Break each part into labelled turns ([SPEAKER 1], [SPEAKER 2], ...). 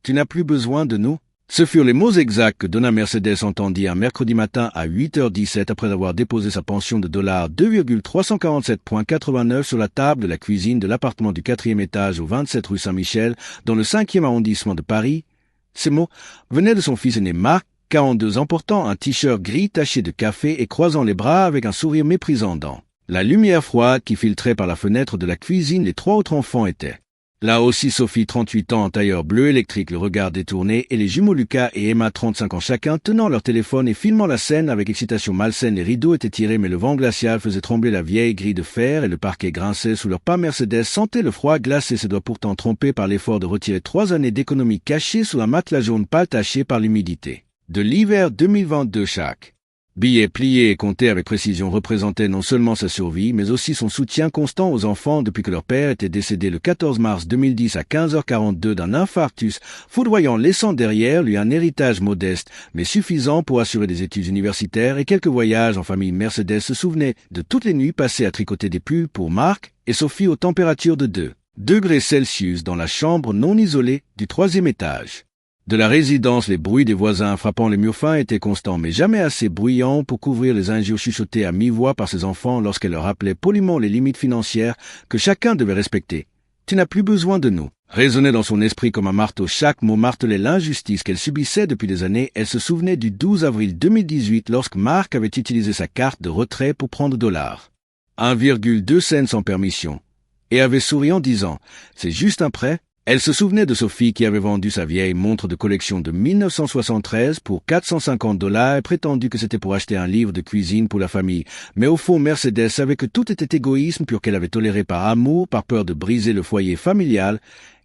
[SPEAKER 1] Tu n'as plus besoin de nous. Ce furent les mots exacts que donna Mercedes entendit un mercredi matin à 8h17 après avoir déposé sa pension de $2,347,89 sur la table de la cuisine de l'appartement du 4e étage au 27 rue Saint-Michel, dans le 5e arrondissement de Paris. Ces mots venaient de son fils aîné Marc, 42 ans, portant un t-shirt gris taché de café et croisant les bras avec un sourire méprisant. Dans la lumière froide qui filtrait par la fenêtre de la cuisine, les 3 autres enfants étaient. Là aussi Sophie, 38 ans, en tailleur bleu électrique, le regard détourné, et les jumeaux Lucas et Emma, 35 ans chacun, tenant leur téléphone et filmant la scène avec excitation malsaine. Les rideaux étaient tirés, mais le vent glacial faisait trembler la vieille grille de fer et le parquet grinçait sous leurs pas. Mercedes sentait le froid glacer ses doigts, pourtant trompé par l'effort de retirer 3 années d'économie cachées sous un matelas jaune pâle taché par l'humidité de l'hiver 2022. Chaque billet plié et compté avec précision représentait non seulement sa survie, mais aussi son soutien constant aux enfants depuis que leur père était décédé le 14 mars 2010 à 15h42 d'un infarctus foudroyant, laissant derrière lui un héritage modeste, mais suffisant pour assurer des études universitaires et quelques voyages en famille. Mercedes se souvenait de toutes les nuits passées à tricoter des pulls pour Marc et Sophie aux températures de 2 degrés Celsius dans la chambre non isolée du 3e étage de la résidence. Les bruits des voisins frappant les murs fins étaient constants, mais jamais assez bruyants pour couvrir les injures chuchotées à mi-voix par ses enfants lorsqu'elle leur rappelait poliment les limites financières que chacun devait respecter. « Tu n'as plus besoin de nous » résonnait dans son esprit comme un marteau. Chaque mot martelait l'injustice qu'elle subissait depuis des années. Elle se souvenait du 12 avril 2018 lorsque Marc avait utilisé sa carte de retrait pour prendre $1,2 cents sans permission, et avait souri en disant « C'est juste un prêt ». Elle se souvenait de Sophie qui avait vendu sa vieille montre de collection de 1973 pour $450 et prétendu que c'était pour acheter un livre de cuisine pour la famille. Mais au fond, Mercedes savait que tout était égoïsme pur, qu'elle avait toléré par amour, par peur de briser le foyer familial.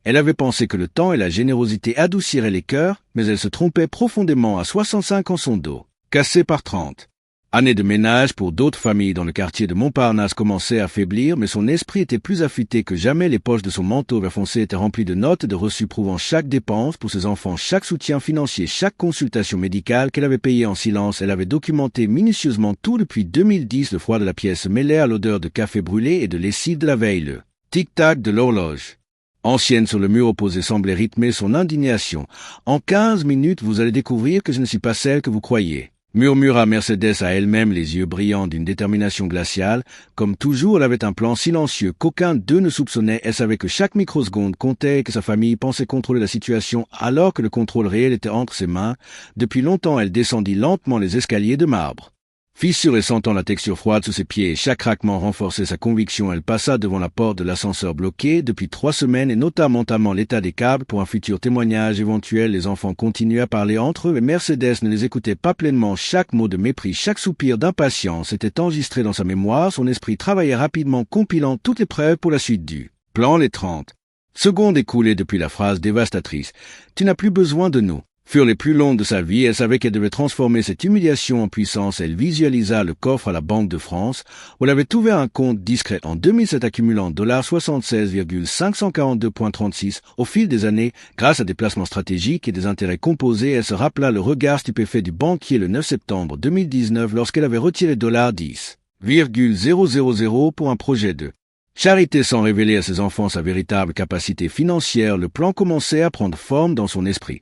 [SPEAKER 1] Elle avait pensé que le temps et la générosité adouciraient les cœurs, mais elle se trompait profondément. À 65 ans, son dos, cassé par 30 années de ménage pour d'autres familles dans le quartier de Montparnasse, commençait à faiblir, mais son esprit était plus affûté que jamais. Les poches de son manteau vert foncé étaient remplies de notes et de reçus prouvant chaque dépense pour ses enfants, chaque soutien financier, chaque consultation médicale qu'elle avait payée en silence. Elle avait documenté minutieusement tout depuis 2010. Le froid de la pièce se mêlait à l'odeur de café brûlé et de lessive de la veille. Le tic-tac de l'horloge ancienne sur le mur opposé semblait rythmer son indignation. « En 15 minutes, vous allez découvrir que je ne suis pas celle que vous croyez » murmura Mercedes à elle-même, les yeux brillants d'une détermination glaciale. Comme toujours, elle avait un plan silencieux qu'aucun d'eux ne soupçonnait. Elle savait que chaque microseconde comptait et que sa famille pensait contrôler la situation alors que le contrôle réel était entre ses mains. Depuis longtemps, elle descendit lentement les escaliers de marbre, fissure, et sentant la texture froide sous ses pieds. Chaque craquement renforçait sa conviction. Elle passa devant la porte de l'ascenseur bloqué depuis 3 semaines et nota mentalement l'état des câbles pour un futur témoignage éventuel. Les enfants continuaient à parler entre eux et Mercedes ne les écoutait pas pleinement. Chaque mot de mépris, chaque soupir d'impatience était enregistré dans sa mémoire. Son esprit travaillait rapidement, compilant toutes les preuves pour la suite du plan. Les 30 secondes écoulées depuis la phrase dévastatrice « Tu n'as plus besoin de nous » furent les plus longues de sa vie. Elle savait qu'elle devait transformer cette humiliation en puissance. Elle visualisa le coffre à la Banque de France, où elle avait ouvert un compte discret en 2007 accumulant $76,542,36 au fil des années grâce à des placements stratégiques et des intérêts composés. Elle se rappela le regard stupéfait du banquier le 9 septembre 2019 lorsqu'elle avait retiré $10,000 pour un projet de charité sans révéler à ses enfants sa véritable capacité financière. Le plan commençait à prendre forme dans son esprit.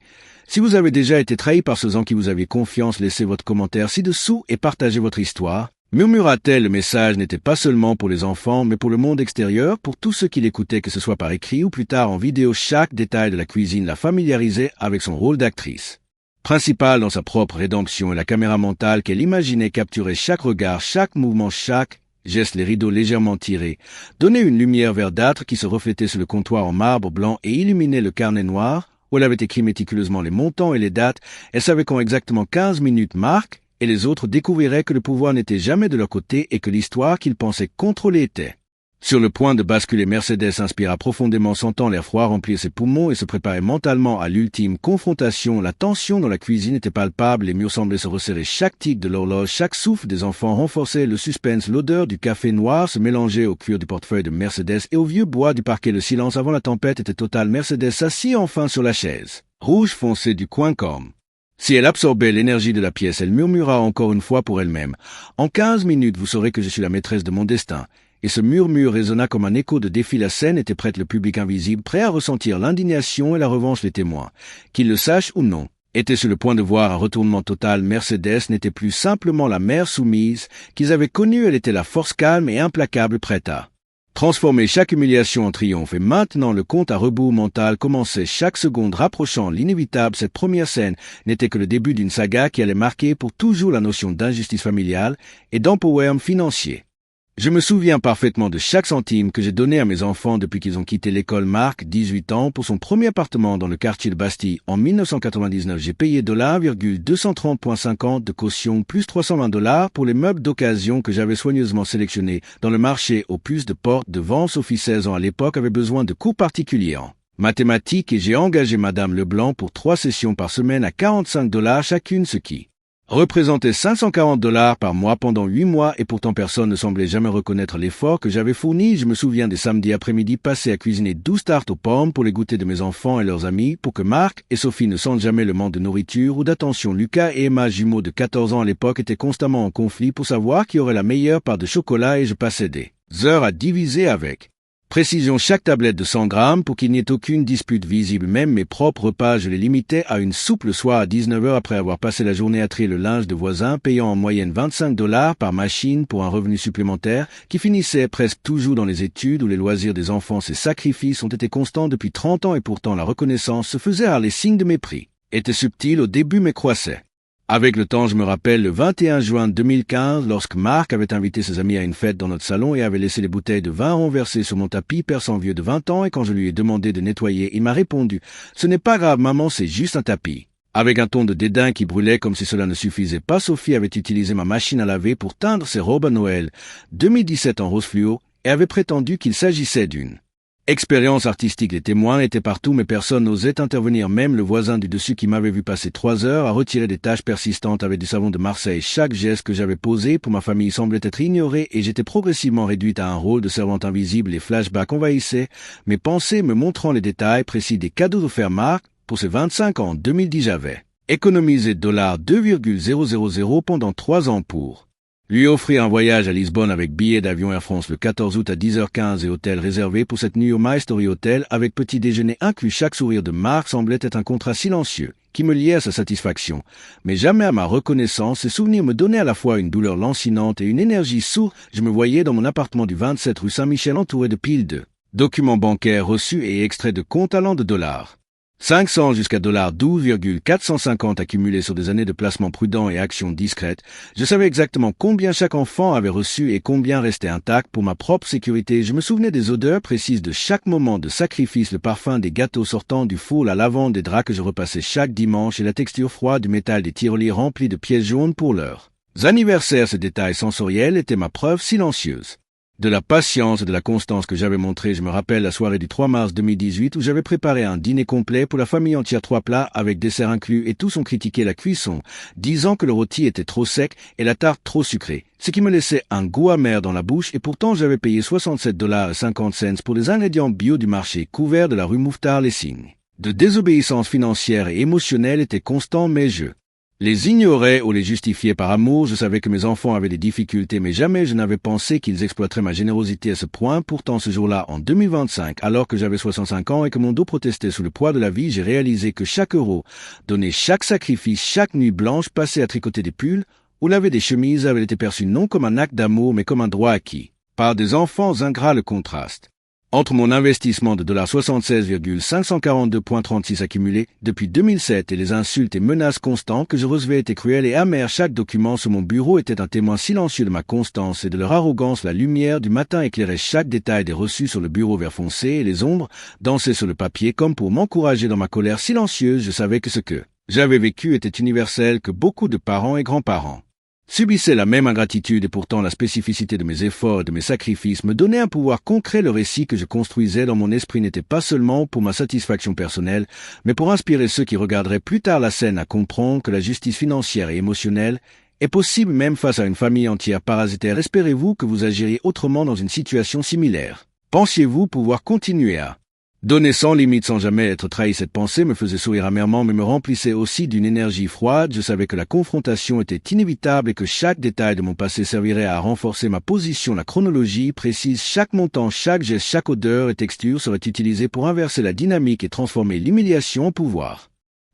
[SPEAKER 1] Si vous avez déjà été trahi par ceux en qui vous aviez confiance, laissez votre commentaire ci-dessous et partagez votre histoire. Murmura-t-elle, le message n'était pas seulement pour les enfants, mais pour le monde extérieur, pour tous ceux qui l'écoutaient, que ce soit par écrit ou plus tard en vidéo. Chaque détail de la cuisine la familiarisait avec son rôle d'actrice principale dans sa propre rédemption, et la caméra mentale qu'elle imaginait capturer chaque regard, chaque mouvement, chaque geste. Les rideaux légèrement tirés donnaient une lumière verdâtre qui se reflétait sur le comptoir en marbre blanc et illuminait le carnet noir où elle avait écrit méticuleusement les montants et les dates. Elle savait qu'en exactement 15 minutes, Marc et les autres découvriraient que le pouvoir n'était jamais de leur côté et que l'histoire qu'ils pensaient contrôler était sur le point de basculer. Mercedes inspira profondément, sentant l'air froid remplir ses poumons, et se préparait mentalement à l'ultime confrontation. La tension dans la cuisine était palpable, les murs semblaient se resserrer. Chaque tic de l'horloge, chaque souffle des enfants renforçait le suspense. L'odeur du café noir se mélangeait au cuir du portefeuille de Mercedes et au vieux bois du parquet. Le silence avant la tempête était total. Mercedes s'assit enfin sur la chaise rouge foncé du coin comme si elle absorbait l'énergie de la pièce. Elle murmura encore une fois pour elle-même « En 15 minutes, vous saurez que je suis la maîtresse de mon destin. » et ce murmure résonna comme un écho de défi. La scène était prête, le public invisible, prêt à ressentir l'indignation et la revanche. Les témoins, qu'ils le sachent ou non, étaient sur le point de voir un retournement total. Mercedes n'était plus simplement la mère soumise qu'ils avaient connue, elle était la force calme et implacable, prête à transformer chaque humiliation en triomphe. Et maintenant, le compte à rebours mental commençait, chaque seconde rapprochant l'inévitable. Cette première scène n'était que le début d'une saga qui allait marquer pour toujours la notion d'injustice familiale et d'empowerment financier. Je me souviens parfaitement de chaque centime que j'ai donné à mes enfants depuis qu'ils ont quitté l'école. Marc, 18 ans, pour son premier appartement dans le quartier de Bastille. En 1999, j'ai payé $230,50 de caution plus $320 pour les meubles d'occasion que j'avais soigneusement sélectionnés dans le marché aux puces de porte de vente. Sophie, 16 ans à l'époque, avait besoin de cours particuliers en mathématiques et j'ai engagé Madame Leblanc pour 3 sessions par semaine à $45 chacune, ce qui représentait $540 par mois pendant 8 mois, et pourtant personne ne semblait jamais reconnaître l'effort que j'avais fourni. Je me souviens des samedis après-midi passés à cuisiner 12 tartes aux pommes pour les goûters de mes enfants et leurs amis, pour que Marc et Sophie ne sentent jamais le manque de nourriture ou d'attention. Lucas et Emma, jumeaux de 14 ans à l'époque, étaient constamment en conflit pour savoir qui aurait la meilleure part de chocolat, et je passais des heures à diviser avec précision chaque tablette de 100 grammes pour qu'il n'y ait aucune dispute visible. Même mes propres repas, je les limitais à une soupe le soir à 19h après avoir passé la journée à trier le linge de voisins, payant en moyenne $25 par machine pour un revenu supplémentaire qui finissait presque toujours dans les études ou les loisirs des enfants. Ces sacrifices ont été constants depuis 30 ans et pourtant la reconnaissance se faisait rare. Les signes de mépris étaient subtils au début mais croissaient avec le temps. Je me rappelle le 21 juin 2015, lorsque Marc avait invité ses amis à une fête dans notre salon et avait laissé les bouteilles de vin renversées sur mon tapis, perçant vieux de 20 ans, et quand je lui ai demandé de nettoyer, il m'a répondu « Ce n'est pas grave maman, c'est juste un tapis ». Avec un ton de dédain qui brûlait comme si cela ne suffisait pas, Sophie avait utilisé ma machine à laver pour teindre ses robes à Noël 2017 en rose fluo et avait prétendu qu'il s'agissait d'une expérience artistique. Les témoins étaient partout, mais personne n'osait intervenir. Même le voisin du dessus qui m'avait vu passer 3 heures à retirer des taches persistantes avec du savon de Marseille. Chaque geste que j'avais posé pour ma famille semblait être ignoré et j'étais progressivement réduite à un rôle de servante invisible. Les flashbacks envahissaient mes pensées, me montrant les détails précis des cadeaux offerts. Marc, pour ses 25 ans en 2010, j'avais économisé $2,000 pendant 3 ans pour lui offrir un voyage à Lisbonne avec billet d'avion Air France le 14 août à 10h15 et hôtel réservé pour cette nuit au My Story Hotel avec petit déjeuner inclus. Chaque sourire de Marc semblait être un contrat silencieux qui me liait à sa satisfaction, mais jamais à ma reconnaissance. Ces souvenirs me donnaient à la fois une douleur lancinante et une énergie sourde. Je me voyais dans mon appartement du 27 rue Saint-Michel entouré de piles de documents bancaires reçus et extraits de comptes allant de $500 jusqu'à $12,450 accumulés sur des années de placement prudent et actions discrètes. Je savais exactement combien chaque enfant avait reçu et combien restait intact pour ma propre sécurité. Je me souvenais des odeurs précises de chaque moment de sacrifice, le parfum des gâteaux sortant du four, la lavande des draps que je repassais chaque dimanche et la texture froide du métal des tirelires remplis de pièces jaunes pour leurs anniversaires. Ces détails sensoriels étaient ma preuve silencieuse de la patience et de la constance que j'avais montrée. Je me rappelle la soirée du 3 mars 2018 où j'avais préparé un dîner complet pour la famille entière, 3 plats avec dessert inclus, et tous ont critiqué la cuisson, disant que le rôti était trop sec et la tarte trop sucrée, ce qui me laissait un goût amer dans la bouche, et pourtant j'avais payé $67,50 pour les ingrédients bio du marché couverts de la rue Mouffetard. Les signes de désobéissance financière et émotionnelle étaient constants, mais je les ignorais ou les justifiais par amour. Je savais que mes enfants avaient des difficultés, mais jamais je n'avais pensé qu'ils exploiteraient ma générosité à ce point. Pourtant, ce jour-là, en 2025, alors que j'avais 65 ans et que mon dos protestait sous le poids de la vie, j'ai réalisé que chaque euro donné, chaque sacrifice, chaque nuit blanche passée à tricoter des pulls ou laver des chemises avait été perçu non comme un acte d'amour, mais comme un droit acquis par des enfants ingrats. Le contraste entre mon investissement de $76,542,36 accumulé depuis 2007 et les insultes et menaces constantes que je recevais était cruel et amer. Chaque document sur mon bureau était un témoin silencieux de ma constance et de leur arrogance. La lumière du matin éclairait chaque détail des reçus sur le bureau vert foncé et les ombres dansaient sur le papier comme pour m'encourager dans ma colère silencieuse. Je savais que ce que j'avais vécu était universel, que beaucoup de parents et grands-parents subissaient la même ingratitude, et pourtant la spécificité de mes efforts et de mes sacrifices me donnait un pouvoir concret. Le récit que je construisais dans mon esprit n'était pas seulement pour ma satisfaction personnelle, mais pour inspirer ceux qui regarderaient plus tard la scène à comprendre que la justice financière et émotionnelle est possible même face à une famille entière parasitaire. Espérez-vous que vous agiriez autrement dans une situation similaire? Pensiez-vous pouvoir continuer à Donner sans limite sans jamais être trahi, cette pensée me faisait sourire amèrement mais me remplissait aussi d'une énergie froide. Je savais que la confrontation était inévitable et que chaque détail de mon passé servirait à renforcer ma position. La chronologie précise, chaque montant, chaque geste, chaque odeur et texture serait utilisé pour inverser la dynamique et transformer l'humiliation en pouvoir.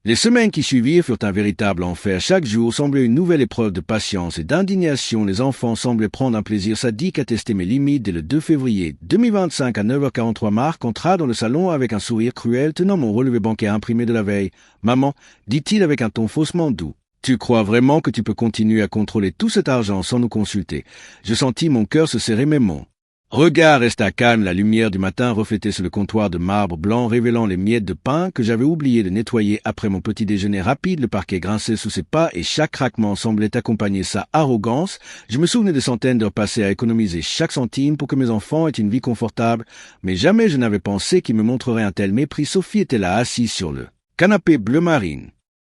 [SPEAKER 1] Les semaines qui suivirent furent un véritable enfer. Chaque jour semblait une nouvelle épreuve de patience et d'indignation. Les enfants semblaient prendre un plaisir sadique à tester mes limites. Dès le 2 février 2025 à 9h43, Marc entra dans le salon avec un sourire cruel, tenant mon relevé bancaire imprimé de la veille. « Maman, dit-il avec un ton faussement doux, tu crois vraiment que tu peux continuer à contrôler tout cet argent sans nous consulter ?» Je sentis mon cœur se serrer, mais mon regard resta calme. La lumière du matin reflétait sur le comptoir de marbre blanc, révélant les miettes de pain que j'avais oublié de nettoyer après mon petit déjeuner rapide. Le parquet grinçait sous ses pas et chaque craquement semblait accompagner sa arrogance. Je me souvenais de centaines d'heures passées à économiser chaque centime pour que mes enfants aient une vie confortable, mais jamais je n'avais pensé qu'ils me montreraient un tel mépris. Sophie était là, assise sur le canapé bleu marine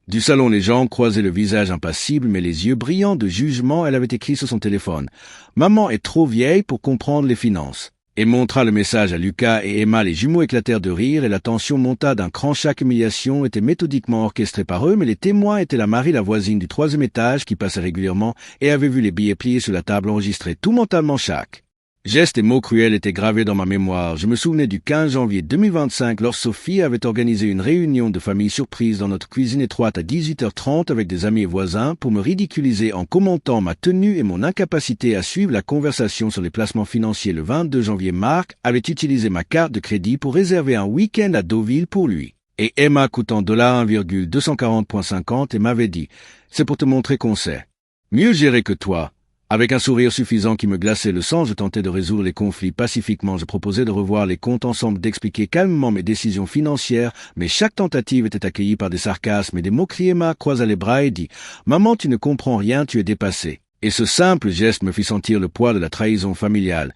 [SPEAKER 1] du salon. Les jambes croisaient, le visage impassible, mais les yeux brillants de jugement. Elle avait écrit sur son téléphone « Maman est trop vieille pour comprendre les finances » et montra le message à Lucas et Emma. Les jumeaux éclatèrent de rire et la tension monta d'un cran. Chaque humiliation était méthodiquement orchestrée par eux, mais les témoins étaient la Marie, la voisine du 3e étage, qui passait régulièrement et avait vu les billets pliés sur la table enregistrés. Tout mentalement, chaque gestes et mots cruels étaient gravés dans ma mémoire. Je me souvenais du 15 janvier 2025, lorsque Sophie avait organisé une réunion de famille surprise dans notre cuisine étroite à 18h30 avec des amis et voisins pour me ridiculiser en commentant ma tenue et mon incapacité à suivre la conversation sur les placements financiers. Le 22 janvier, Marc avait utilisé ma carte de crédit pour réserver un week-end à Deauville pour lui et Emma, coûtant $1,240.50, et m'avait dit « C'est pour te montrer qu'on sait mieux gérer que toi ». Avec un sourire suffisant qui me glaçait le sang, je tentais de résoudre les conflits pacifiquement. Je proposais de revoir les comptes ensemble, d'expliquer calmement mes décisions financières, mais chaque tentative était accueillie par des sarcasmes et des moqueries. Emma croisa les bras et dit « Maman, tu ne comprends rien, tu es dépassée ». Et ce simple geste me fit sentir le poids de la trahison familiale.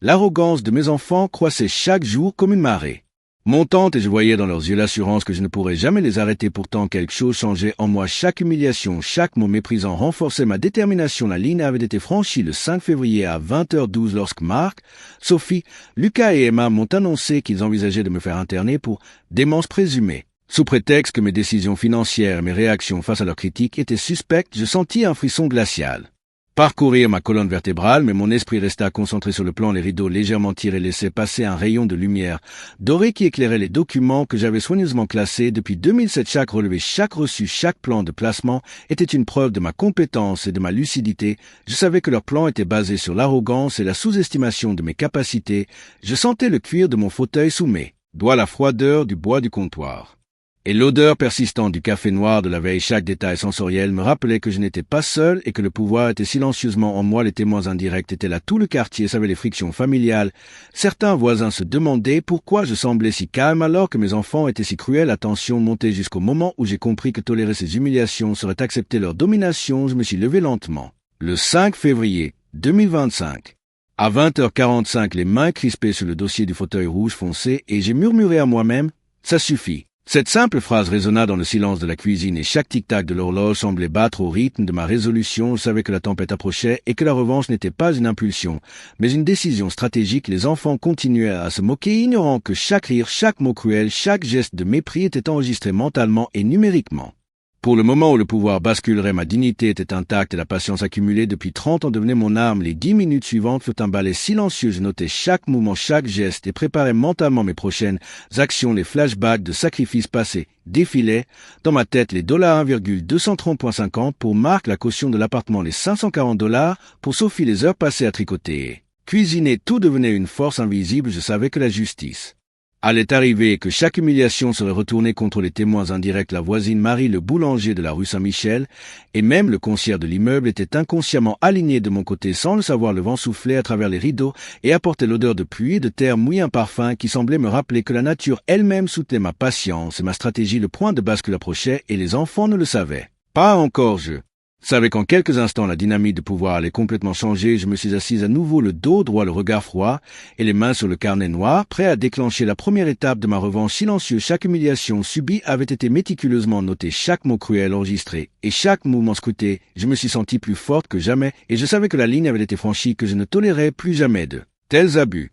[SPEAKER 1] L'arrogance de mes enfants croissait chaque jour comme une marée montante et je voyais dans leurs yeux l'assurance que je ne pourrais jamais les arrêter. Pourtant, quelque chose changeait en moi. Chaque humiliation, chaque mot méprisant renforçait ma détermination. La ligne avait été franchie le 5 février à 20h12 lorsque Marc, Sophie, Lucas et Emma m'ont annoncé qu'ils envisageaient de me faire interner pour démence présumée. Sous prétexte que mes décisions financières et mes réactions face à leurs critiques étaient suspectes, je sentis un frisson glacial parcourir ma colonne vertébrale, mais mon esprit resta concentré sur le plan. Les rideaux légèrement tirés laissaient passer un rayon de lumière dorée qui éclairait les documents que j'avais soigneusement classés depuis 2007. Chaque relevé, chaque reçu, chaque plan de placement était une preuve de ma compétence et de ma lucidité. Je savais que leur plan était basé sur l'arrogance et la sous-estimation de mes capacités. Je sentais le cuir de mon fauteuil sous mes doigts, la froideur du bois du comptoir et l'odeur persistante du café noir de la veille. Chaque détail sensoriel me rappelait que je n'étais pas seul et que le pouvoir était silencieusement en moi. Les témoins indirects étaient là. Tout le quartier savait les frictions familiales. Certains voisins se demandaient pourquoi je semblais si calme alors que mes enfants étaient si cruels. La tension montait jusqu'au moment où j'ai compris que tolérer ces humiliations serait accepter leur domination. Je me suis levé lentement. Le 5 février 2025. À 20h45, les mains crispées sur le dossier du fauteuil rouge foncé, et j'ai murmuré à moi-même « Ça suffit ». Cette simple phrase résonna dans le silence de la cuisine et chaque tic-tac de l'horloge semblait battre au rythme de ma résolution. Je savais que la tempête approchait et que la revanche n'était pas une impulsion, mais une décision stratégique. Les enfants continuaient à se moquer, ignorant que chaque rire, chaque mot cruel, chaque geste de mépris était enregistré mentalement et numériquement. Pour le moment où le pouvoir basculerait, ma dignité était intacte et la patience accumulée depuis 30 ans devenait mon arme. Les 10 minutes suivantes furent un balai silencieux. Je notais chaque mouvement, chaque geste et préparais mentalement mes prochaines actions. Les flashbacks de sacrifices passés défilaient. Dans ma tête, les $1,230.50 pour Marc, la caution de l'appartement, les $540 pour Sophie, les heures passées à tricoter. Cuisiner, tout devenait une force invisible. Je savais que la justice allait arriver et que chaque humiliation serait retournée contre les témoins indirects. La voisine Marie, le boulanger de la rue Saint-Michel, et même le concierge de l'immeuble étaient inconsciemment alignés de mon côté. Sans le savoir, le vent soufflait à travers les rideaux et apportait l'odeur de pluie et de terre mouillée, un parfum qui semblait me rappeler que la nature elle-même soutenait ma patience et ma stratégie. Le point de bascule approchait et les enfants ne le savaient pas encore. Je savais qu'en quelques instants, la dynamique de pouvoir allait complètement changer. Je me suis assise à nouveau, le dos droit, le regard froid et les mains sur le carnet noir, prêt à déclencher la première étape de ma revanche silencieuse. Chaque humiliation subie avait été méticuleusement notée, chaque mot cruel enregistré et chaque mouvement scruté. Je me suis senti plus forte que jamais et je savais que la ligne avait été franchie, que je ne tolérais plus jamais de tels abus.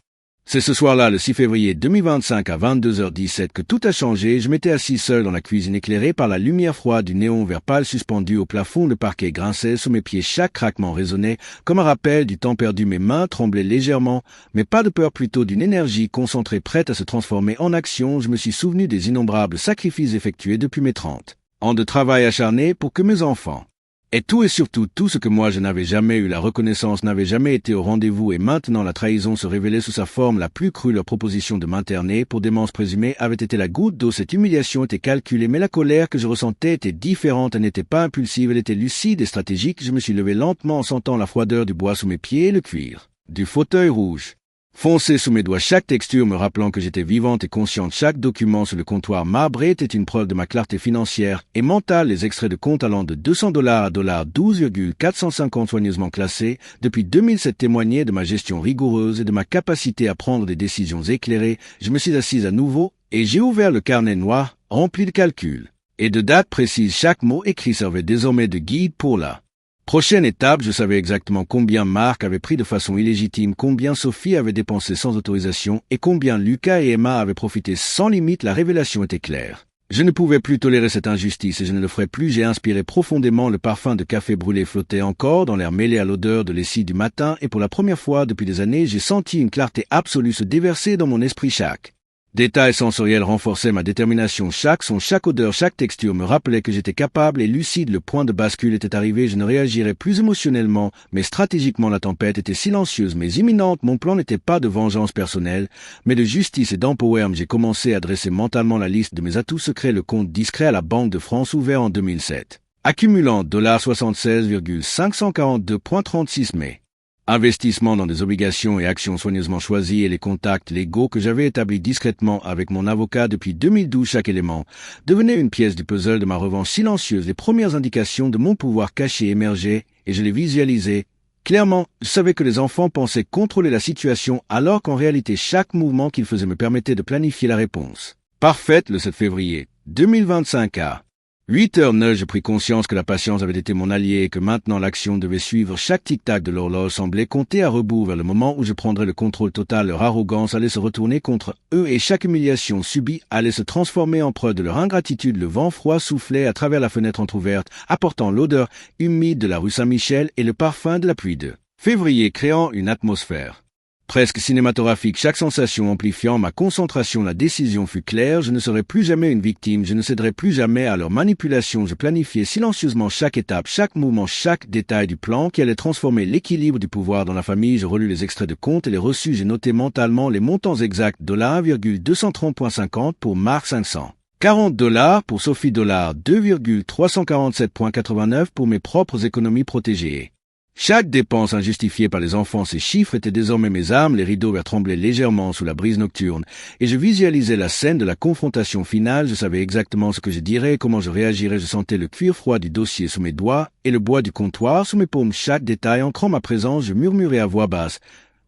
[SPEAKER 1] C'est ce soir-là, le 6 février 2025 à 22h17 que tout a changé. Je m'étais assis seul dans la cuisine éclairée par la lumière froide du néon vert pâle suspendu au plafond. Le parquet grinçait sous mes pieds, chaque craquement résonnait comme un rappel du temps perdu. Mes mains tremblaient légèrement, mais pas de peur, plutôt d'une énergie concentrée prête à se transformer en action. Je me suis souvenu des innombrables sacrifices effectués depuis mes 30 ans de travail acharné pour que mes enfants et tout et surtout tout ce que moi je n'avais jamais eu, la reconnaissance n'avait jamais été au rendez-vous, et maintenant la trahison se révélait sous sa forme la plus crue. Leur proposition de m'interner pour démence présumée avait été la goutte d'eau. Cette humiliation était calculée, mais la colère que je ressentais était différente. Elle n'était pas impulsive, elle était lucide et stratégique. Je me suis levé lentement en sentant la froideur du bois sous mes pieds et le cuir du fauteuil rouge foncé sous mes doigts, chaque texture me rappelant que j'étais vivante et consciente. Chaque document sur le comptoir marbré était une preuve de ma clarté financière et mentale. Les extraits de compte allant de $200 à $12,450 soigneusement classés depuis 2007 témoignaient de ma gestion rigoureuse et de ma capacité à prendre des décisions éclairées. Je me suis assise à nouveau et j'ai ouvert le carnet noir rempli de calculs et de dates précises. Chaque mot écrit servait désormais de guide pour la prochaine étape. Je savais exactement combien Marc avait pris de façon illégitime, combien Sophie avait dépensé sans autorisation et combien Lucas et Emma avaient profité sans limite. La révélation était claire. Je ne pouvais plus tolérer cette injustice et je ne le ferai plus. J'ai inspiré profondément. Le parfum de café brûlé flottait encore dans l'air mêlé à l'odeur de lessive du matin, et pour la première fois depuis des années, j'ai senti une clarté absolue se déverser dans mon esprit. Chaque détail sensoriel renforçait ma détermination. Chaque son, chaque odeur, chaque texture me rappelait que j'étais capable et lucide. Le point de bascule était arrivé. Je ne réagirais plus émotionnellement, mais stratégiquement. La tempête était silencieuse mais imminente. Mon plan n'était pas de vengeance personnelle, mais de justice et d'empowerment. J'ai commencé à dresser mentalement la liste de mes atouts secrets. Le compte discret à la Banque de France ouvert en 2007, accumulant $76,542,36 mai. Investissement dans des obligations et actions soigneusement choisies et les contacts légaux que j'avais établis discrètement avec mon avocat depuis 2012. Chaque élément devenait une pièce du puzzle de ma revanche silencieuse. Les premières indications de mon pouvoir caché émergeaient et je les visualisais clairement. Je savais que les enfants pensaient contrôler la situation alors qu'en réalité chaque mouvement qu'ils faisaient me permettait de planifier la réponse parfaite. Le 7 février 2025 à 8h09, je pris conscience que la patience avait été mon allié et que maintenant l'action devait suivre. Chaque tic-tac de l'horloge semblait compter à rebours vers le moment où je prendrais le contrôle total. Leur arrogance allait se retourner contre eux et chaque humiliation subie allait se transformer en preuve de leur ingratitude. Le vent froid soufflait à travers la fenêtre entr'ouverte, apportant l'odeur humide de la rue Saint-Michel et le parfum de la pluie de février, créant une atmosphère presque cinématographique, chaque sensation amplifiant ma concentration. La décision fut claire, je ne serai plus jamais une victime, je ne céderai plus jamais à leur manipulation. Je planifiais silencieusement chaque étape, chaque mouvement, chaque détail du plan qui allait transformer l'équilibre du pouvoir dans la famille. Je relus les extraits de compte et les reçus, j'ai noté mentalement les montants exacts. $1,230,50 pour Marc, $540 pour Sophie, $2,347,89 pour mes propres économies protégées. Chaque dépense injustifiée par les enfants, ces chiffres étaient désormais mes armes. Les rideaux verts tremblaient légèrement sous la brise nocturne, et je visualisais la scène de la confrontation finale. Je savais exactement ce que je dirais et comment je réagirais. Je sentais le cuir froid du dossier sous mes doigts et le bois du comptoir sous mes paumes. Chaque détail ancrant ma présence, je murmurais à voix basse.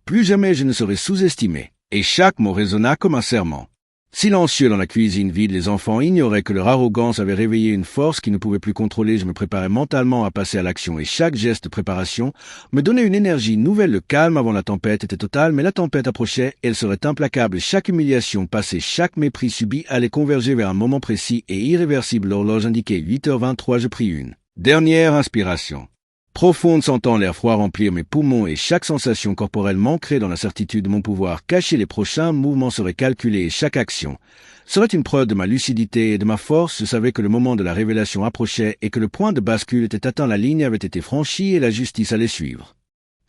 [SPEAKER 1] Plus jamais je ne serai sous-estimé. Et chaque mot résonna comme un serment. Silencieux dans la cuisine vide, les enfants ignoraient que leur arrogance avait réveillé une force qu'ils ne pouvaient plus contrôler. Je me préparais mentalement à passer à l'action et chaque geste de préparation me donnait une énergie nouvelle. Le calme avant la tempête était total, mais la tempête approchait et elle serait implacable. Chaque humiliation passée, chaque mépris subi allait converger vers un moment précis et irréversible. L'horloge indiquait 8h23. Je pris une dernière inspiration profonde, sentant l'air froid remplir mes poumons et chaque sensation corporelle m'ancrait dans la certitude de mon pouvoir caché. Les prochains mouvements seraient calculés et chaque action serait une preuve de ma lucidité et de ma force. Je savais que le moment de la révélation approchait et que le point de bascule était atteint. La ligne avait été franchie et la justice allait suivre.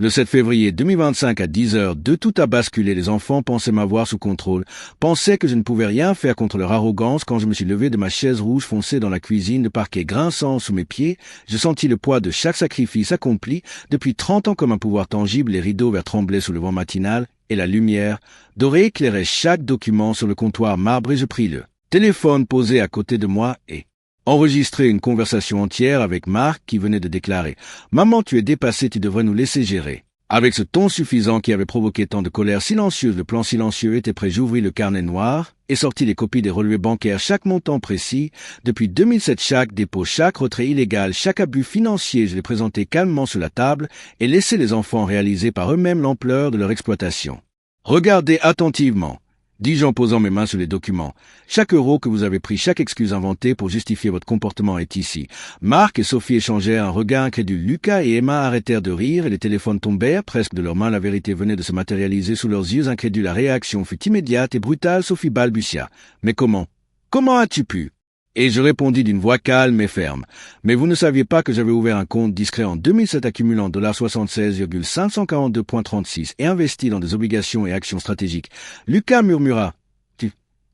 [SPEAKER 1] Le 7 février 2025 à 10h02, tout a basculé. Les enfants pensaient m'avoir sous contrôle, pensaient que je ne pouvais rien faire contre leur arrogance. Quand je me suis levé de ma chaise rouge foncée dans la cuisine, le parquet grinçant sous mes pieds, je sentis le poids de chaque sacrifice accompli depuis 30 ans comme un pouvoir tangible. Les rideaux verts tremblaient sous le vent matinal et la lumière dorée éclairait chaque document sur le comptoir marbré. Je pris le téléphone posé à côté de moi et enregistrer une conversation entière avec Marc qui venait de déclarer « Maman, tu es dépassée, tu devrais nous laisser gérer ». Avec ce ton suffisant qui avait provoqué tant de colère silencieuse, le plan silencieux était prêt. J'ouvris le carnet noir et sortis les copies des relevés bancaires, chaque montant précis. Depuis 2007, chaque dépôt, chaque retrait illégal, chaque abus financier, je les présentais calmement sur la table et laissais les enfants réaliser par eux-mêmes l'ampleur de leur exploitation. Regardez attentivement, dis-je en posant mes mains sur les documents. Chaque euro que vous avez pris, chaque excuse inventée pour justifier votre comportement est ici. Marc et Sophie échangèrent un regard incrédule. Lucas et Emma arrêtèrent de rire et les téléphones tombèrent presque de leurs mains. La vérité venait de se matérialiser sous leurs yeux incrédules. La réaction fut immédiate et brutale. Sophie balbutia. Mais comment? Comment as-tu pu? Et je répondis d'une voix calme et ferme. Mais vous ne saviez pas que j'avais ouvert un compte discret en 2007 accumulant $76,542,36 et investi dans des obligations et actions stratégiques. Lucas murmura.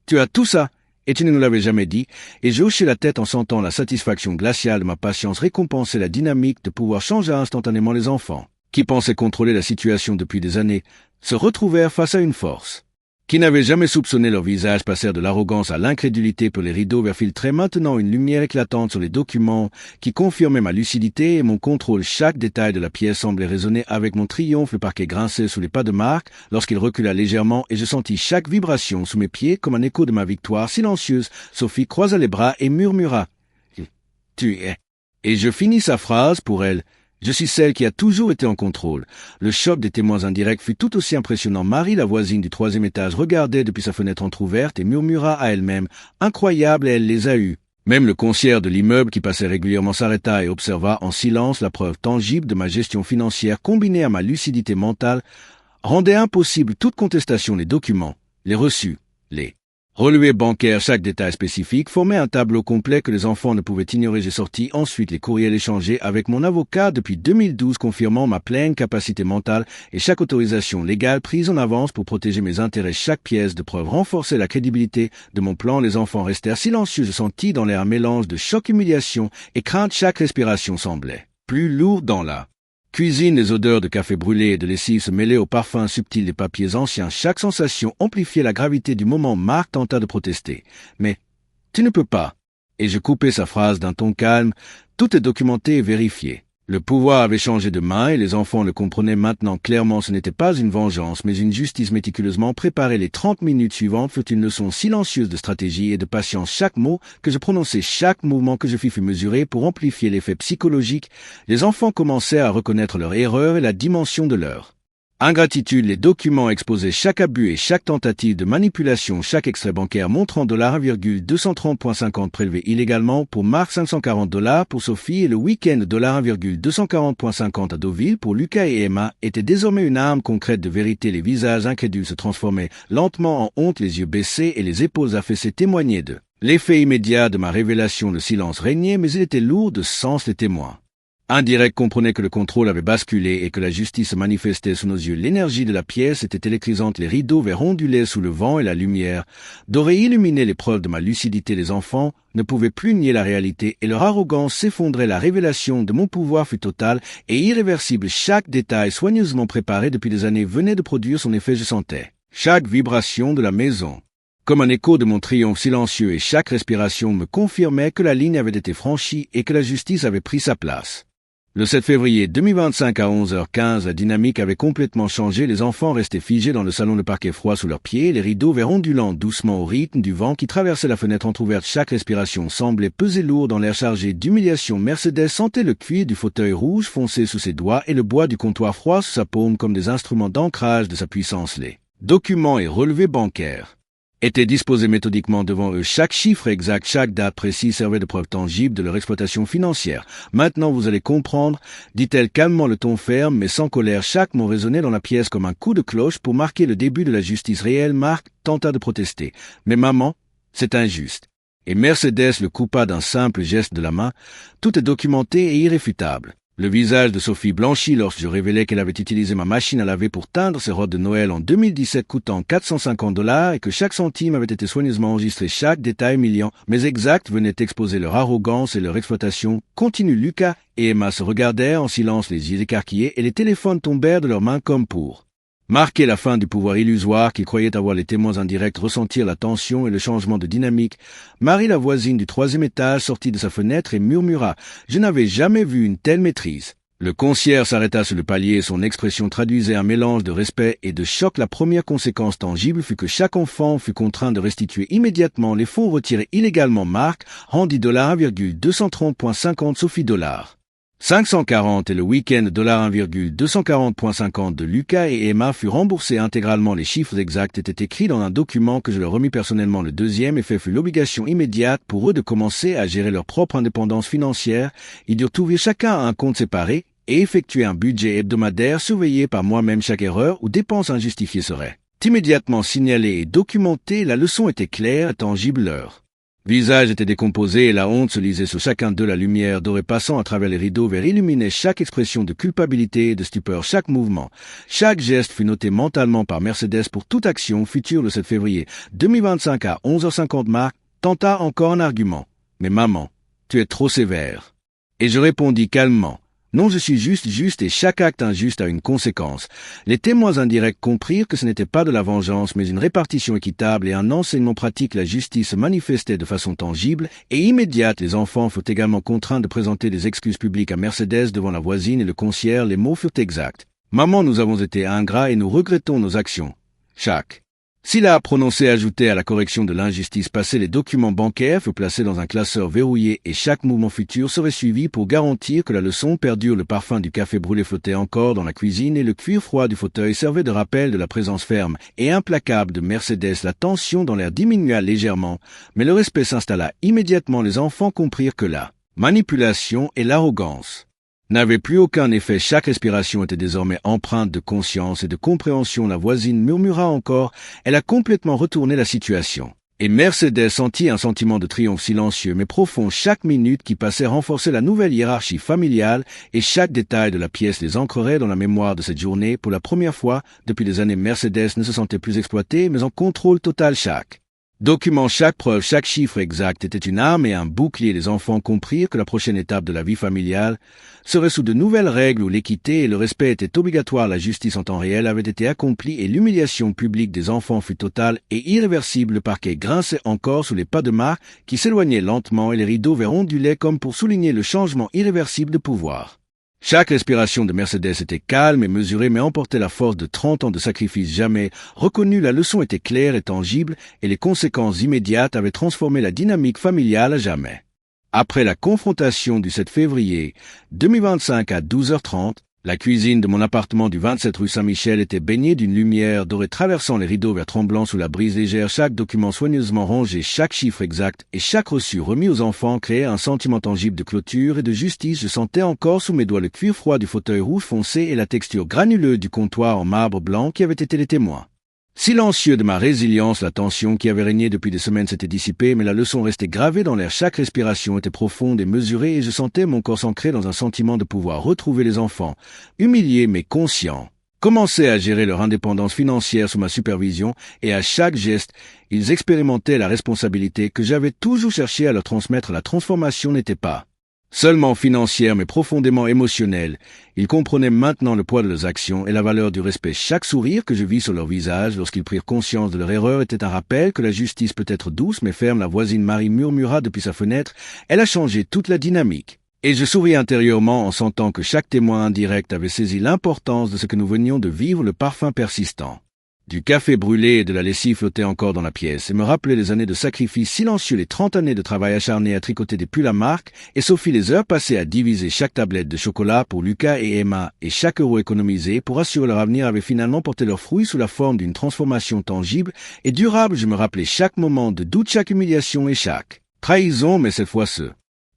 [SPEAKER 1] Tu as tout ça? Et tu ne nous l'avais jamais dit? Et je hochai la tête en sentant la satisfaction glaciale de ma patience récompenser la dynamique de pouvoir changer instantanément. Les enfants, qui pensaient contrôler la situation depuis des années, se retrouvèrent face à une force qui n'avaient jamais soupçonné. Leurs visages passèrent de l'arrogance à l'incrédulité, pour les rideaux vers filtraient maintenant une lumière éclatante sur les documents qui confirmaient ma lucidité et mon contrôle. Chaque détail de la pièce semblait résonner avec mon triomphe. Le parquet grinçait sous les pas de Marc lorsqu'il recula légèrement et je sentis chaque vibration sous mes pieds comme un écho de ma victoire silencieuse. Sophie croisa les bras et murmura. « Tu es... » Et je finis sa phrase pour elle. Je suis celle qui a toujours été en contrôle. Le choc des témoins indirects fut tout aussi impressionnant. Marie, la voisine du 3e étage, regardait depuis sa fenêtre entr'ouverte et murmura à elle-même. Incroyable, et elle les a eus. Même le concierge de l'immeuble qui passait régulièrement s'arrêta et observa en silence. La preuve tangible de ma gestion financière combinée à ma lucidité mentale rendait impossible toute contestation. Les documents, les reçus, les relevés bancaires, chaque détail spécifique formait un tableau complet que les enfants ne pouvaient ignorer. J'ai sorti ensuite les courriels échangés avec mon avocat depuis 2012 confirmant ma pleine capacité mentale et chaque autorisation légale prise en avance pour protéger mes intérêts. Chaque pièce de preuve renforçait la crédibilité de mon plan. Les enfants restèrent silencieux. Je sentis dans l'air un mélange de choc, humiliation et crainte. Chaque respiration semblait plus lourde dans la cuisine. Les odeurs de café brûlé et de lessive se mêlaient aux parfums subtils des papiers anciens. Chaque sensation amplifiait la gravité du moment. Marc tenta de protester. « Mais tu ne peux pas. » Et je coupai sa phrase d'un ton calme. « Tout est documenté et vérifié. » Le pouvoir avait changé de main et les enfants le comprenaient maintenant clairement. Ce n'était pas une vengeance, mais une justice méticuleusement préparée. Les 30 minutes suivantes furent une leçon silencieuse de stratégie et de patience. Chaque mot que je prononçais, chaque mouvement que je fus mesuré pour amplifier l'effet psychologique. Les enfants commençaient à reconnaître leur erreur et la dimension de leur ingratitude. Les documents exposaient chaque abus et chaque tentative de manipulation. Chaque extrait bancaire montrant $1,230,50 prélevé illégalement pour Marc, $540 pour Sophie et le week-end $1,240,50 à Deauville pour Lucas et Emma était désormais une arme concrète de vérité. Les visages incrédules se transformaient lentement en honte, les yeux baissés et les épaules affaissées témoignaient de l'effet immédiat de ma révélation. Le silence régnait, mais il était lourd de sens. Les témoins indirect comprenait que le contrôle avait basculé et que la justice se manifestait sous nos yeux. L'énergie de la pièce était électrisante. Les rideaux verts ondulaient sous le vent et la lumière dorée illuminait les preuves de ma lucidité. Les enfants ne pouvaient plus nier la réalité et leur arrogance s'effondrait. La révélation de mon pouvoir fut totale et irréversible. Chaque détail soigneusement préparé depuis des années venait de produire son effet. Je sentais chaque vibration de la maison comme un écho de mon triomphe silencieux et chaque respiration me confirmait que la ligne avait été franchie et que la justice avait pris sa place. Le 7 février 2025 à 11h15, la dynamique avait complètement changé. Les enfants restaient figés dans le salon, le parquet froid sous leurs pieds, les rideaux verts ondulant doucement au rythme du vent qui traversait la fenêtre entrouverte. Chaque respiration semblait peser lourd dans l'air chargé d'humiliation. Mercedes sentait le cuir du fauteuil rouge foncé sous ses doigts et le bois du comptoir froid sous sa paume comme des instruments d'ancrage de sa puissance. Les documents et relevés bancaires étaient disposés méthodiquement devant eux. Chaque chiffre exact, chaque date précise servait de preuve tangible de leur exploitation financière. « Maintenant vous allez comprendre », dit-elle calmement, le ton ferme mais sans colère. Chaque mot résonnait dans la pièce comme un coup de cloche pour marquer le début de la justice réelle. Marc tenta de protester. « Mais maman, c'est injuste. » Et Mercedes le coupa d'un simple geste de la main. « Tout est documenté et irréfutable. » Le visage de Sophie blanchit lorsque je révélai qu'elle avait utilisé ma machine à laver pour teindre ses robes de Noël en 2017 coûtant $450 et que chaque centime avait été soigneusement enregistré. Chaque détail humiliant mais exact venait exposer leur arrogance et leur exploitation. Continue. Lucas et Emma se regardèrent en silence, les yeux écarquillés, et les téléphones tombèrent de leurs mains comme pour marquer la fin du pouvoir illusoire qu'ils croyaient avoir. Les témoins indirects ressentirent la tension et le changement de dynamique. Marie, la voisine du 3e étage, sortit de sa fenêtre et murmura « Je n'avais jamais vu une telle maîtrise ». Le concierge s'arrêta sur le palier et son expression traduisait un mélange de respect et de choc. La première conséquence tangible fut que chaque enfant fut contraint de restituer immédiatement les fonds retirés illégalement. Marc rendit $1,230,50, Sophie $. 540 et le week-end $1,240.50 de Lucas et Emma fut remboursé intégralement. Les chiffres exacts étaient écrits dans un document que je leur remis personnellement. Le deuxième effet fut l'obligation immédiate pour eux de commencer à gérer leur propre indépendance financière. Ils durent ouvrir chacun un compte séparé et effectuer un budget hebdomadaire surveillé par moi-même. Chaque erreur ou dépense injustifiée serait immédiatement signalée et documentée. La leçon était claire et tangible. Leur visage était décomposé et la honte se lisait sur chacun d'eux. La lumière dorée passant à travers les rideaux verts illuminait chaque expression de culpabilité et de stupeur. Chaque mouvement, chaque geste fut noté mentalement par Mercedes pour toute action future. Le 7 février 2025 à 11h50, Marc tenta encore un argument. « Mais maman, tu es trop sévère. » Et je répondis calmement. Non, je suis juste et chaque acte injuste a une conséquence. Les témoins indirects comprirent que ce n'était pas de la vengeance, mais une répartition équitable et un enseignement pratique. La justice se manifestait de façon tangible et immédiate. Les enfants furent également contraints de présenter des excuses publiques à Mercedes devant la voisine et le concierge. Les mots furent exacts. Maman, nous avons été ingrats et nous regrettons nos actions. Chaque syllabe prononcée ajoutait à la correction de l'injustice passée. Les documents bancaires furent placés dans un classeur verrouillé et chaque mouvement futur serait suivi pour garantir que la leçon perdure. Le parfum du café brûlé flottait encore dans la cuisine et le cuir froid du fauteuil servait de rappel de la présence ferme et implacable de Mercedes. La tension dans l'air diminua légèrement, mais le respect s'installa immédiatement. Les enfants comprirent que la manipulation et l'arrogance n'avait plus aucun effet. Chaque respiration était désormais empreinte de conscience et de compréhension. La voisine murmura encore. Elle a complètement retourné la situation. Et Mercedes sentit un sentiment de triomphe silencieux mais profond. Chaque minute qui passait renforçait la nouvelle hiérarchie familiale et chaque détail de la pièce les ancrerait dans la mémoire de cette journée. Pour la première fois depuis des années, Mercedes ne se sentait plus exploitée mais en contrôle total. Chaque document, chaque preuve, chaque chiffre exact était une arme et un bouclier. Les enfants comprirent que la prochaine étape de la vie familiale serait sous de nouvelles règles où l'équité et le respect étaient obligatoires. La justice en temps réel avait été accomplie et l'humiliation publique des enfants fut totale et irréversible. Le parquet grinçait encore sous les pas de Marc qui s'éloignait lentement et les rideaux verts ondulaient comme pour souligner le changement irréversible de pouvoir. Chaque respiration de Mercedes était calme et mesurée mais emportait la force de 30 ans de sacrifice jamais reconnus. La leçon était claire et tangible et les conséquences immédiates avaient transformé la dynamique familiale à jamais. Après la confrontation du 7 février 2025 à 12h30, la cuisine de mon appartement du 27 rue Saint-Michel était baignée d'une lumière dorée traversant les rideaux verts tremblants sous la brise légère. Chaque document soigneusement rangé, chaque chiffre exact et chaque reçu remis aux enfants créait un sentiment tangible de clôture et de justice. Je sentais encore sous mes doigts le cuir froid du fauteuil rouge foncé et la texture granuleuse du comptoir en marbre blanc qui avait été les témoins. Silencieux de ma résilience, la tension qui avait régné depuis des semaines s'était dissipée, mais la leçon restait gravée dans l'air. Chaque respiration était profonde et mesurée et je sentais mon corps s'ancrer dans un sentiment de pouvoir retrouver. Les enfants, humiliés mais conscients, commençaient à gérer leur indépendance financière sous ma supervision et à chaque geste, ils expérimentaient la responsabilité que j'avais toujours cherché à leur transmettre. La transformation n'était pas seulement financière mais profondément émotionnelle. Ils comprenaient maintenant le poids de leurs actions et la valeur du respect. Chaque sourire que je vis sur leur visage lorsqu'ils prirent conscience de leur erreur était un rappel que la justice peut être douce mais ferme. La voisine Marie murmura depuis sa fenêtre. Elle a changé toute la dynamique. Et je souris intérieurement en sentant que chaque témoin indirect avait saisi l'importance de ce que nous venions de vivre. Le parfum persistant du café brûlé et de la lessive flottait encore dans la pièce et me rappelait les années de sacrifice silencieux, les 30 années de travail acharné à tricoter des pulls à Marc et Sophie, les heures passées à diviser chaque tablette de chocolat pour Lucas et Emma et chaque euro économisé pour assurer leur avenir avait finalement porté leurs fruits sous la forme d'une transformation tangible et durable. Je me rappelais chaque moment de doute, chaque humiliation et chaque trahison, mais cette fois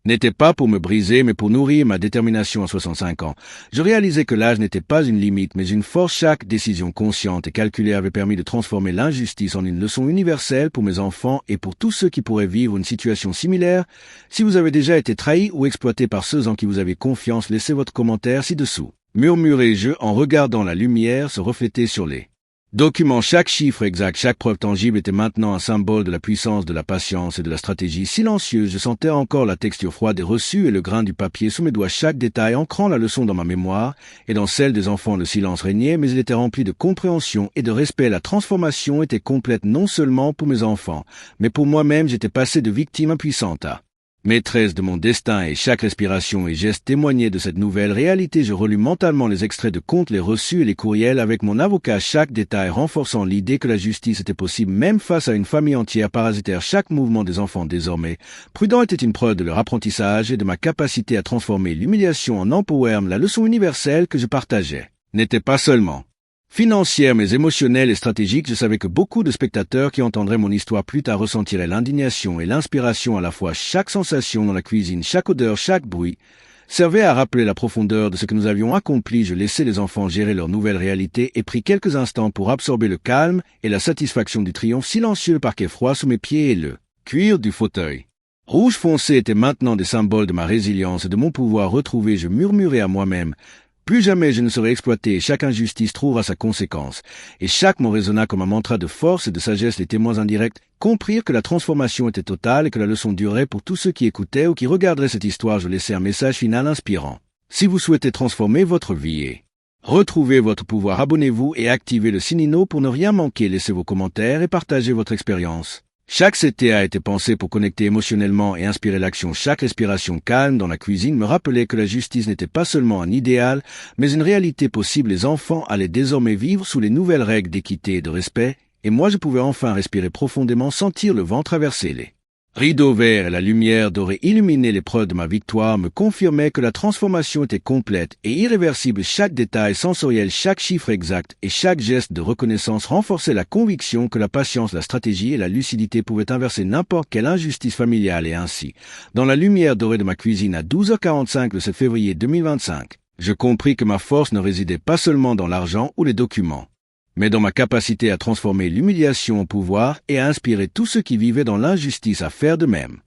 [SPEAKER 1] n'était pas pour me briser, mais pour nourrir ma détermination à 65 ans. Je réalisais que l'âge n'était pas une limite, mais une force. Chaque décision consciente et calculée avait permis de transformer l'injustice en une leçon universelle pour mes enfants et pour tous ceux qui pourraient vivre une situation similaire. Si vous avez déjà été trahi ou exploité par ceux en qui vous avez confiance, laissez votre commentaire ci-dessous. Murmurai-je en regardant la lumière se refléter sur les documents. Chaque chiffre exact, chaque preuve tangible était maintenant un symbole de la puissance, de la patience et de la stratégie silencieuse. Je sentais encore la texture froide des reçus et le grain du papier sous mes doigts, chaque détail ancrant la leçon dans ma mémoire et dans celle des enfants. Le silence régnait, mais il était rempli de compréhension et de respect. La transformation était complète non seulement pour mes enfants, mais pour moi-même. J'étais passé de victime impuissante à Maîtresse de mon destin et chaque respiration et geste témoignaient de cette nouvelle réalité, je relus mentalement les extraits de comptes, les reçus et les courriels avec mon avocat, chaque détail renforçant l'idée que la justice était possible même face à une famille entière parasitaire. Chaque mouvement des enfants désormais prudent était une preuve de leur apprentissage et de ma capacité à transformer l'humiliation en empowerment. La leçon universelle que je partageais n'était pas seulement financière mais émotionnelle et stratégique. Je savais que beaucoup de spectateurs qui entendraient mon histoire plus tard ressentiraient l'indignation et l'inspiration à la fois. Chaque sensation dans la cuisine, chaque odeur, chaque bruit servait à rappeler la profondeur de ce que nous avions accompli. Je laissais les enfants gérer leur nouvelle réalité et pris quelques instants pour absorber le calme et la satisfaction du triomphe silencieux. Le parquet froid sous mes pieds et le cuir du fauteuil rouge foncé étaient maintenant des symboles de ma résilience et de mon pouvoir retrouvé. Je murmurais à moi-même: plus jamais je ne serai exploité et chaque injustice trouvera sa conséquence. Et chaque mot résonna comme un mantra de force et de sagesse. Les témoins indirects comprirent que la transformation était totale et que la leçon durait pour tous ceux qui écoutaient ou qui regarderaient cette histoire. Je laissais un message final inspirant. Si vous souhaitez transformer votre vie et retrouver votre pouvoir, abonnez-vous et activez le signal pour ne rien manquer. Laissez vos commentaires et partagez votre expérience. Chaque CTA a été pensé pour connecter émotionnellement et inspirer l'action. Chaque respiration calme dans la cuisine me rappelait que la justice n'était pas seulement un idéal, mais une réalité possible. Les enfants allaient désormais vivre sous les nouvelles règles d'équité et de respect, et moi je pouvais enfin respirer profondément, sentir le vent traverser les rideaux verts et la lumière dorée illuminer l'épreuve de ma victoire me confirmait que la transformation était complète et irréversible. Chaque détail sensoriel, chaque chiffre exact et chaque geste de reconnaissance renforçait la conviction que la patience, la stratégie et la lucidité pouvaient inverser n'importe quelle injustice familiale. Et ainsi, dans la lumière dorée de ma cuisine à 12h45 le 7 février 2025, je compris que ma force ne résidait pas seulement dans l'argent ou les documents, mais dans ma capacité à transformer l'humiliation en pouvoir et à inspirer tous ceux qui vivaient dans l'injustice à faire de même.